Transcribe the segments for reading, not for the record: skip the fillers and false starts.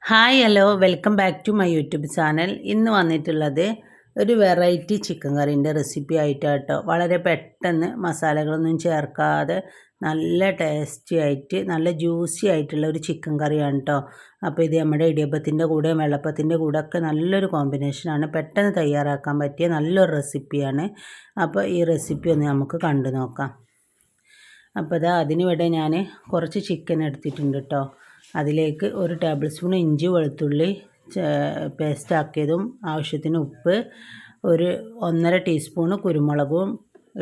Hi hello welcome back to my YouTube channel. ഇന്ന് വന്നിട്ടുള്ളത് ഒരു വെറൈറ്റി ചിക്കൻ കറീൻ്റെ റെസിപ്പി ആയിട്ടാട്ടോ. വളരെ പെട്ടെന്ന് മസാലകളൊന്നും ചേർക്കാതെ നല്ല ടേസ്റ്റി ആയിട്ട് നല്ല ജ്യൂസി ആയിട്ടുള്ള ഒരു ചിക്കൻ കറിയാണ് കേട്ടോ. അപ്പോൾ ഇത് നമ്മുടെ ഇടിയപ്പത്തിൻ്റെ കൂടെ വെള്ളപ്പത്തിൻ്റെ കൂടെ ഒക്കെ നല്ലൊരു കോമ്പിനേഷനാണ്. പെട്ടെന്ന് തയ്യാറാക്കാൻ പറ്റിയ നല്ലൊരു റെസിപ്പിയാണ്. അപ്പോൾ ഈ റെസിപ്പി ഒന്ന് നമുക്ക് കണ്ടു നോക്കാം. അപ്പോൾ അതിനിവിടെ ഞാൻ കുറച്ച് ചിക്കൻ എടുത്തിട്ടുണ്ട് കേട്ടോ. അതിലേക്ക് 1 ടേബിൾ സ്പൂൺ ഇഞ്ചി വെളുത്തുള്ളി പേസ്റ്റ് ആക്കിയതും, ആവശ്യത്തിന് ഉപ്പ്, 1.5 ടീസ്പൂണ് കുരുമുളകും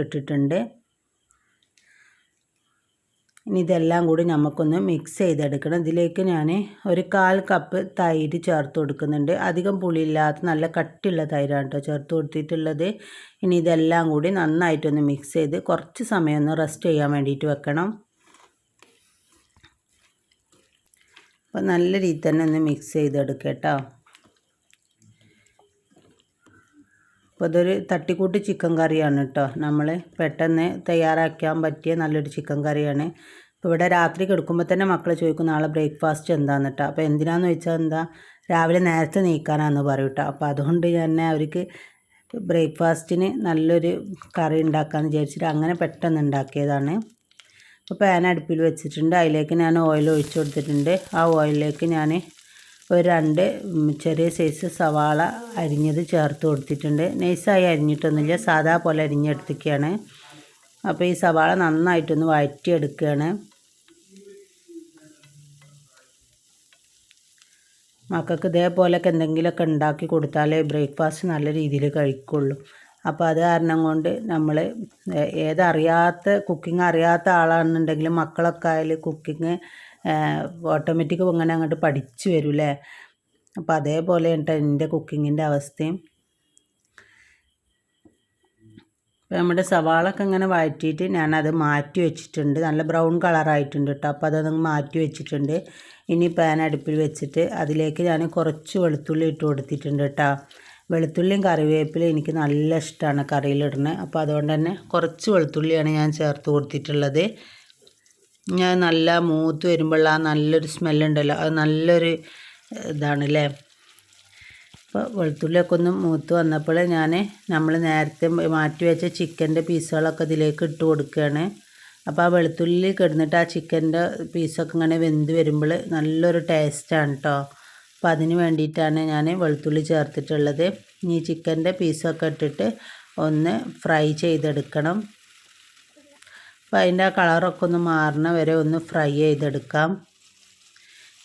ഇട്ടിട്ടുണ്ട്. ഇനി ഇതെല്ലാം കൂടി നമുക്കൊന്ന് മിക്സ് ചെയ്തെടുക്കണം. ഇതിലേക്ക് ഞാൻ 1/4 കപ്പ് തൈര് ചേർത്ത് കൊടുക്കുന്നുണ്ട്. അധികം പുളിയില്ലാത്ത നല്ല കട്ടിയുള്ള തൈരാണ് കേട്ടോ ചേർത്ത് കൊടുത്തിട്ടുള്ളത്. ഇനി ഇതെല്ലാം കൂടി നന്നായിട്ടൊന്ന് മിക്സ് ചെയ്ത് കുറച്ച് സമയം ഒന്ന് റെസ്റ്റ് ചെയ്യാൻ വേണ്ടിയിട്ട് വെക്കണം. അപ്പോൾ നല്ല രീതിയിൽ തന്നെ ഒന്ന് മിക്സ് ചെയ്തെടുക്കുക കേട്ടോ. അപ്പോൾ ഇതൊരു തട്ടിക്കൂട്ട് ചിക്കൻ കറിയാണ് കേട്ടോ. നമ്മൾ പെട്ടെന്ന് തയ്യാറാക്കാൻ പറ്റിയ നല്ലൊരു ചിക്കൻ കറിയാണ്. ഇപ്പോൾ ഇവിടെ രാത്രി കിടക്കുമ്പോൾ തന്നെ മക്കൾ ചോദിക്കും നാളെ ബ്രേക്ക്ഫാസ്റ്റ് എന്താണെന്ന് കേട്ടോ. അപ്പോൾ എന്തിനാന്ന് വെച്ചാൽ രാവിലെ നേരത്തെ നീക്കാനാന്ന് പറയും കേട്ടോ. അപ്പോൾ അതുകൊണ്ട് തന്നെ അവർക്ക് ബ്രേക്ക്ഫാസ്റ്റിന് നല്ലൊരു കറി ഉണ്ടാക്കാമെന്ന് വിചാരിച്ചിട്ട് അങ്ങനെ പെട്ടെന്ന് ഉണ്ടാക്കിയതാണ്. അപ്പോൾ പാൻ അടുപ്പിൽ വെച്ചിട്ടുണ്ട്. അതിലേക്ക് ഞാൻ ഓയിൽ ഒഴിച്ച് കൊടുത്തിട്ടുണ്ട്. ആ ഓയിലിലേക്ക് ഞാൻ 2 ചെറിയ സൈസ് സവാള അരിഞ്ഞത് ചേർത്ത് കൊടുത്തിട്ടുണ്ട്. നൈസായി അരിഞ്ഞിട്ടൊന്നുമില്ല, സാധാ പോലെ അരിഞ്ഞെടുത്തിരിക്കുകയാണ്. അപ്പോൾ ഈ സവാള നന്നായിട്ടൊന്ന് വഴറ്റിയെടുക്കുകയാണ്. മക്കൾക്ക് ഇതേപോലെയൊക്കെ എന്തെങ്കിലുമൊക്കെ ഉണ്ടാക്കി കൊടുത്താലേ ബ്രേക്ക്ഫാസ്റ്റ് നല്ല രീതിയിൽ കഴിക്കുള്ളൂ. അപ്പോൾ അത് കാരണം കൊണ്ട് നമ്മൾ കുക്കിംഗ് അറിയാത്ത ആളാണെന്നുണ്ടെങ്കിലും മക്കളൊക്കെ ആയാലും കുക്കിംഗ് ഓട്ടോമാറ്റിക് ഇങ്ങനെ അങ്ങോട്ട് പഠിച്ചു വരില്ലേ. അപ്പോൾ അതേപോലെ ഉണ്ട് എൻ്റെ കുക്കിങ്ങിൻ്റെ അവസ്ഥയും. അപ്പോൾ നമ്മുടെ സവാളൊക്കെ ഇങ്ങനെ വഴറ്റിയിട്ട് ഞാനത് മാറ്റി വെച്ചിട്ടുണ്ട്. നല്ല ബ്രൗൺ കളറായിട്ടുണ്ട് കേട്ടോ. അപ്പോൾ അതൊന്ന് മാറ്റി വെച്ചിട്ടുണ്ട്. ഇനി പാൻ അടുപ്പിൽ വെച്ചിട്ട് അതിലേക്ക് ഞാൻ കുറച്ച് വെളുത്തുള്ളി ഇട്ട് കൊടുത്തിട്ടുണ്ട് കേട്ടോ. വെളുത്തുള്ളിയും കറിവേപ്പിലയും എനിക്ക് നല്ല ഇഷ്ടമാണ് കറിയിലിടുന്നത്. അപ്പോൾ അതുകൊണ്ട് തന്നെ കുറച്ച് വെളുത്തുള്ളിയാണ് ഞാൻ ചേർത്ത് കൊടുത്തിട്ടുള്ളത്. ഞാൻ നല്ല മൂത്ത് വരുമ്പോൾ ആ നല്ലൊരു സ്മെല്ലുണ്ടല്ലോ, അത് നല്ലൊരു ഇതാണല്ലേ. അപ്പോൾ വെളുത്തുള്ളിയൊക്കെ ഒന്ന് മൂത്ത് വന്നപ്പോൾ നമ്മൾ നേരത്തെ മാറ്റി വെച്ച ചിക്കൻ്റെ പീസുകളൊക്കെ ഇതിലേക്ക് ഇട്ട് കൊടുക്കുകയാണ്. അപ്പോൾ ആ വെളുത്തുള്ളി കിടന്നിട്ട് ആ ചിക്കൻ്റെ പീസൊക്കെ ഇങ്ങനെ വെന്ത് വരുമ്പോൾ നല്ലൊരു ടേസ്റ്റാണ് കേട്ടോ. അപ്പോൾ അതിന് വേണ്ടിയിട്ടാണ് ഞാൻ വെളുത്തുള്ളി ചേർത്തിട്ടുള്ളത്. ഈ ചിക്കൻ്റെ പീസൊക്കെ ഇട്ടിട്ട് ഒന്ന് ഫ്രൈ ചെയ്തെടുക്കണം. അപ്പോൾ അതിൻ്റെ ആ കളറൊക്കെ ഒന്ന് മാറുന്ന വരെ ഒന്ന് ഫ്രൈ ചെയ്തെടുക്കാം.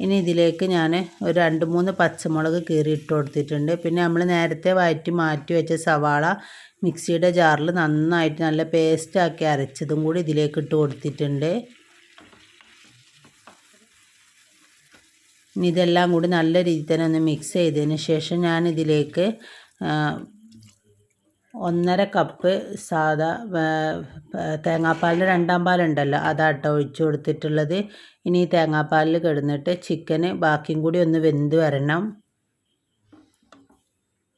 ഇനി ഇതിലേക്ക് ഞാൻ 2-3 പച്ചമുളക് കീറി ഇട്ട് കൊടുത്തിട്ടുണ്ട്. പിന്നെ നമ്മൾ നേരത്തെ മാറ്റി വെച്ച സവാള മിക്സിയുടെ ജാറിൽ നന്നായിട്ട് നല്ല പേസ്റ്റാക്കി അരച്ചതും കൂടി ഇതിലേക്ക് ഇട്ട് കൊടുത്തിട്ടുണ്ട്. ഇനി ഇതെല്ലാം കൂടി നല്ല രീതിയിൽ തന്നെ ഒന്ന് മിക്സ് ചെയ്തതിന് ശേഷം ഞാനിതിലേക്ക് 1.5 കപ്പ് സാദാ തേങ്ങാപ്പാലിൻ്റെ 2-ാം പാലുണ്ടല്ലോ അതാട്ടോ ഒഴിച്ച് കൊടുത്തിട്ടുള്ളത്. ഇനി ഈ തേങ്ങാപ്പാലിൽ കിടന്നിട്ട് ചിക്കന് ബാക്കിയും കൂടി ഒന്ന് വെന്ത് വരണം.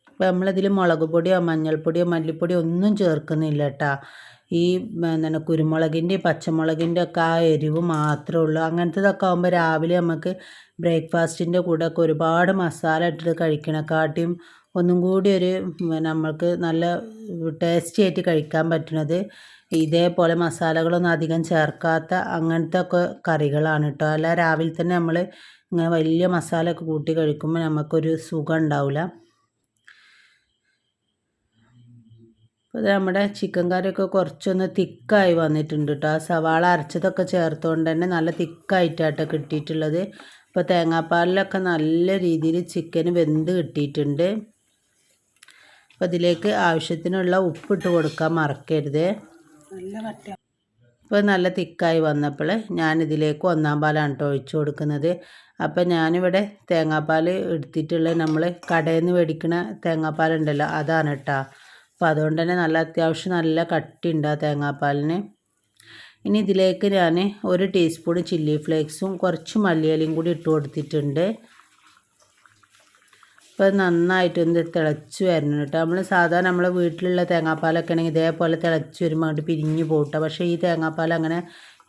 അപ്പോൾ നമ്മളിതിൽ മുളക് പൊടിയോ മഞ്ഞൾപ്പൊടിയോ മല്ലിപ്പൊടിയോ ഒന്നും ചേർക്കുന്നില്ല കേട്ടോ. ഈ കുരുമുളകിൻ്റെ പച്ചമുളകിൻ്റെ ഒക്കെ ആ എരിവ് മാത്രമേ ഉള്ളൂ. അങ്ങനത്തതൊക്കെ ആകുമ്പോൾ രാവിലെ നമുക്ക് ബ്രേക്ക്ഫാസ്റ്റിൻ്റെ കൂടെ ഒക്കെ ഒരുപാട് മസാല ഇട്ടിട്ട് കഴിക്കണേക്കാട്ടിയും ഒന്നും കൂടി നമ്മൾക്ക് നല്ല ടേസ്റ്റി ആയിട്ട് കഴിക്കാൻ പറ്റുന്നത് ഇതേപോലെ മസാലകളൊന്നും അധികം ചേർക്കാത്ത അങ്ങനത്തെ ഒക്കെ കറികളാണ് കേട്ടോ. അല്ല രാവിലെ തന്നെ നമ്മൾ ഇങ്ങനെ വലിയ മസാലയൊക്കെ കൂട്ടി കഴിക്കുമ്പോൾ നമുക്കൊരു സുഖം ഉണ്ടാവില്ല. അപ്പോൾ നമ്മുടെ ചിക്കൻ കറിയൊക്കെ കുറച്ചൊന്ന് തിക്കായി വന്നിട്ടുണ്ട് കേട്ടോ. ആ സവാള അരച്ചതൊക്കെ ചേർത്തുകൊണ്ട് തന്നെ നല്ല തിക്കായിട്ടാട്ടോ കിട്ടിയിട്ടുള്ളത്. അപ്പോൾ തേങ്ങാപ്പാലിലൊക്കെ നല്ല രീതിയിൽ ചിക്കന് വെന്ത് കിട്ടിയിട്ടുണ്ട്. അപ്പോൾ ഇതിലേക്ക് ആവശ്യത്തിനുള്ള ഉപ്പിട്ട് കൊടുക്കാൻ മറക്കരുത്. ഇപ്പോൾ നല്ല തിക്കായി വന്നപ്പോൾ ഞാനിതിലേക്ക് 1-ാം പാലാണ് കേട്ടോ ഒഴിച്ച് കൊടുക്കുന്നത്. അപ്പോൾ ഞാനിവിടെ തേങ്ങാപ്പാൽ എടുത്തിട്ടുള്ള നമ്മൾ കടയിൽ നിന്ന് മേടിക്കുന്ന തേങ്ങാപ്പാലുണ്ടല്ലോ അതാണ് കേട്ടോ. അപ്പോൾ അതുകൊണ്ട് തന്നെ നല്ല അത്യാവശ്യം നല്ല കട്ടിയുണ്ട് ആ തേങ്ങാപ്പാലിന്. ഇനി ഇതിലേക്ക് ഞാൻ 1 ടീസ്പൂൺ ചില്ലി ഫ്ലേക്സും കുറച്ച് മല്ലിയിലയും കൂടി ഇട്ട് കൊടുത്തിട്ടുണ്ട്. അപ്പോൾ നന്നായിട്ടൊന്ന് തിളച്ച് വരണം കേട്ടോ. നമ്മൾ വീട്ടിലുള്ള തേങ്ങാപ്പാലൊക്കെ ആണെങ്കിൽ ഇതേപോലെ തിളച്ച് വരുമ്പോൾ അങ്ങോട്ട് പിരിഞ്ഞ് പോകട്ടോ. പക്ഷേ ഈ തേങ്ങാപ്പാൽ അങ്ങനെ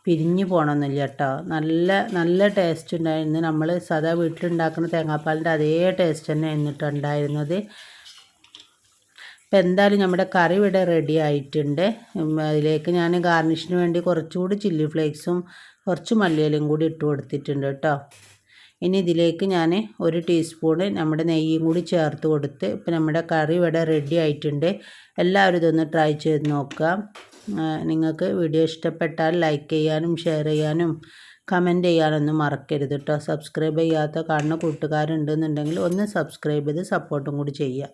പിരിഞ്ഞു പോകണമെന്നില്ല കേട്ടോ. നല്ല ടേസ്റ്റ് ഉണ്ടായിരുന്നു. നമ്മൾ സാധാ വീട്ടിലുണ്ടാക്കുന്ന തേങ്ങാപ്പാലിൻ്റെ അതേ ടേസ്റ്റ് തന്നെ എന്നിട്ടുണ്ടായിരുന്നത്. ഇപ്പം എന്തായാലും നമ്മുടെ കറി ഇവിടെ റെഡി ആയിട്ടുണ്ട്. അതിലേക്ക് ഞാൻ ഗാർണിഷിന് വേണ്ടി കുറച്ചുകൂടി ചില്ലി ഫ്ലേക്സും കുറച്ച് മല്ലിയിലയും കൂടി ഇട്ട് കൊടുത്തിട്ടുണ്ട് കേട്ടോ. ഇനി ഇതിലേക്ക് ഞാൻ 1 ടീസ്പൂണ് നമ്മുടെ നെയ്യും കൂടി ചേർത്ത് കൊടുത്ത് ഇപ്പം നമ്മുടെ കറി ഇവിടെ റെഡി ആയിട്ടുണ്ട്. എല്ലാവരും ഇതൊന്ന് ട്രൈ ചെയ്ത് നോക്കുക. നിങ്ങൾക്ക് വീഡിയോ ഇഷ്ടപ്പെട്ടാൽ ലൈക്ക് ചെയ്യാനും ഷെയർ ചെയ്യാനും കമൻറ്റ് ചെയ്യാനൊന്നും മറക്കരുത് കേട്ടോ. സബ്സ്ക്രൈബ് ചെയ്യാത്ത കാണുന്ന കൂട്ടുകാരുണ്ടെന്നുണ്ടെങ്കിൽ ഒന്ന് സബ്സ്ക്രൈബ് ചെയ്ത് സപ്പോർട്ടും കൂടി ചെയ്യുക.